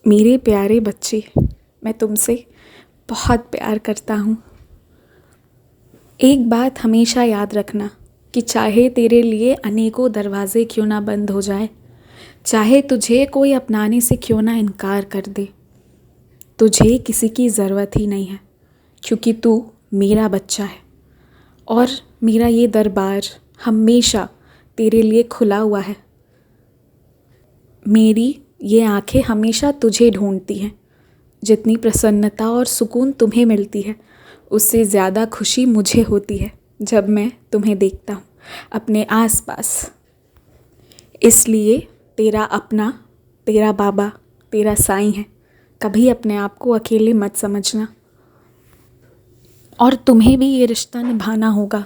मेरे प्यारे बच्चे, मैं तुमसे बहुत प्यार करता हूँ। एक बात हमेशा याद रखना कि चाहे तेरे लिए अनेकों दरवाजे क्यों ना बंद हो जाए, चाहे तुझे कोई अपनाने से क्यों ना इनकार कर दे, तुझे किसी की ज़रूरत ही नहीं है, क्योंकि तू मेरा बच्चा है और मेरा ये दरबार हमेशा तेरे लिए खुला हुआ है। मेरी ये आंखें हमेशा तुझे ढूंढती हैं। जितनी प्रसन्नता और सुकून तुम्हें मिलती है, उससे ज़्यादा खुशी मुझे होती है जब मैं तुम्हें देखता हूँ अपने आसपास। इसलिए तेरा अपना, तेरा बाबा, तेरा साईं है। कभी अपने आप को अकेले मत समझना और तुम्हें भी ये रिश्ता निभाना होगा।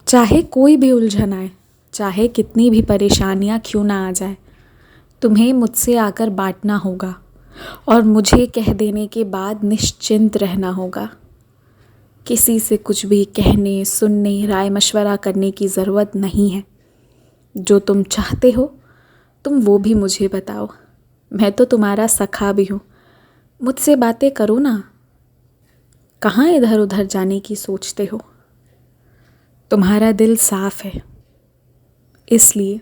चाहे कोई भी उलझन आए, चाहे कितनी भी परेशानियाँ क्यों ना आ जाए, तुम्हें मुझसे आकर बांटना होगा और मुझे कह देने के बाद निश्चिंत रहना होगा। किसी से कुछ भी कहने, सुनने, राय मशवरा करने की ज़रूरत नहीं है। जो तुम चाहते हो तुम वो भी मुझे बताओ। मैं तो तुम्हारा सखा भी हूँ। मुझसे बातें करो ना। कहाँ इधर उधर जाने की सोचते हो? तुम्हारा दिल साफ है, इसलिए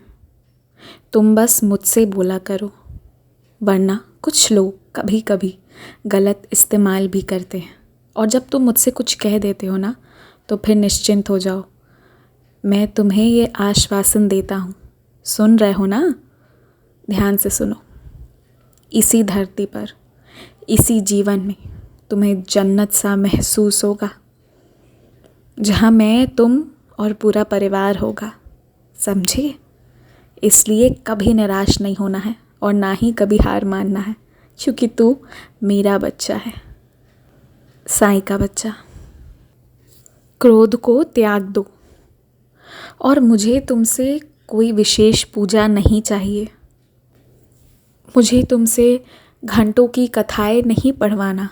तुम बस मुझसे बोला करो। वरना कुछ लोग कभी कभी गलत इस्तेमाल भी करते हैं और जब तुम मुझसे कुछ कह देते हो ना, तो फिर निश्चिंत हो जाओ। मैं तुम्हें ये आश्वासन देता हूँ। सुन रहे हो ना? ध्यान से सुनो। इसी धरती पर, इसी जीवन में तुम्हें जन्नत सा महसूस होगा, जहाँ मैं, तुम और पूरा परिवार होगा। समझे? इसलिए कभी निराश नहीं होना है और ना ही कभी हार मानना है, क्योंकि तू मेरा बच्चा है, साईं का बच्चा। क्रोध को त्याग दो और मुझे तुमसे कोई विशेष पूजा नहीं चाहिए। मुझे तुमसे घंटों की कथाएं नहीं पढ़वाना।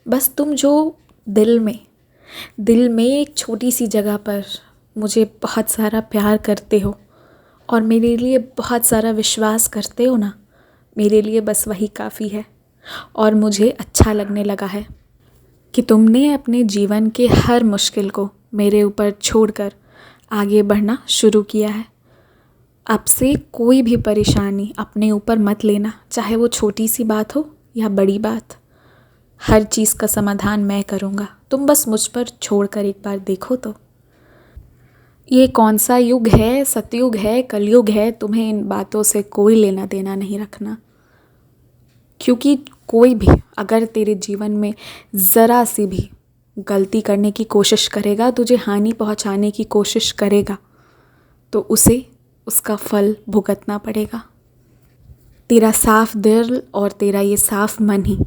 बस तुम जो दिल में एक छोटी सी जगह पर मुझे बहुत सारा प्यार करते हो और मेरे लिए बहुत सारा विश्वास करते हो ना, मेरे लिए बस वही काफ़ी है। और मुझे अच्छा लगने लगा है कि तुमने अपने जीवन के हर मुश्किल को मेरे ऊपर छोड़कर आगे बढ़ना शुरू किया है। अब से कोई भी परेशानी अपने ऊपर मत लेना, चाहे वो छोटी सी बात हो या बड़ी बात। हर चीज़ का समाधान मैं करूँगा। तुम बस मुझ पर छोड़कर एक बार देखो तो। ये कौन सा युग है, सतयुग है, कलयुग है, तुम्हें इन बातों से कोई लेना देना नहीं रखना। क्योंकि कोई भी अगर तेरे जीवन में ज़रा सी भी गलती करने की कोशिश करेगा, तुझे हानि पहुंचाने की कोशिश करेगा, तो उसे उसका फल भुगतना पड़ेगा। तेरा साफ दिल और तेरा ये साफ मन ही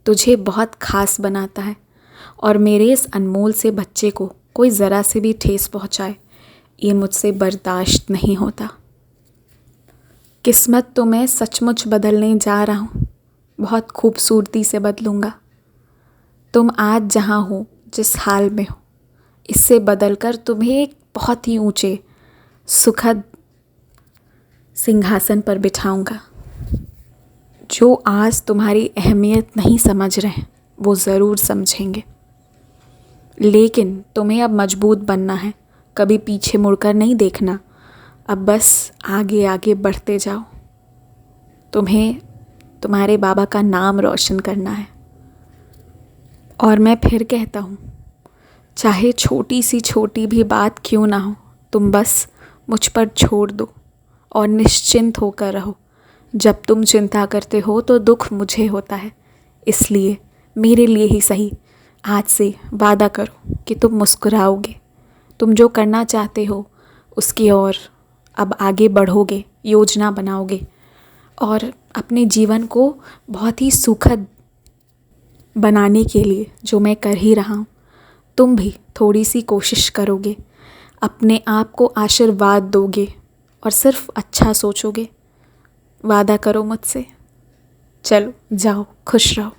तुझे बहुत खास बनाता है और मेरे इस अनमोल से बच्चे को कोई ज़रा से भी ठेस पहुंचाए, ये मुझसे बर्दाश्त नहीं होता। किस्मत तो मैं सचमुच बदलने जा रहा हूँ, बहुत खूबसूरती से बदलूँगा। तुम आज जहाँ हो, जिस हाल में हो, इससे बदलकर तुम्हें एक बहुत ही ऊंचे सुखद सिंहासन पर बिठाऊंगा। जो आज तुम्हारी अहमियत नहीं समझ रहे, वो ज़रूर समझेंगे। लेकिन तुम्हें अब मजबूत बनना है, कभी पीछे मुड़कर नहीं देखना। अब बस आगे आगे बढ़ते जाओ। तुम्हें तुम्हारे बाबा का नाम रोशन करना है। और मैं फिर कहता हूँ, चाहे छोटी सी छोटी भी बात क्यों ना हो, तुम बस मुझ पर छोड़ दो और निश्चिंत होकर रहो। जब तुम चिंता करते हो तो दुख मुझे होता है, इसलिए मेरे लिए ही सही आज से वादा करो कि तुम मुस्कुराओगे। तुम जो करना चाहते हो उसकी ओर अब आगे बढ़ोगे, योजना बनाओगे और अपने जीवन को बहुत ही सुखद बनाने के लिए जो मैं कर ही रहा हूँ, तुम भी थोड़ी सी कोशिश करोगे, अपने आप को आशीर्वाद दोगे और सिर्फ अच्छा सोचोगे। वादा करो मुझसे। चलो जाओ, खुश रहो।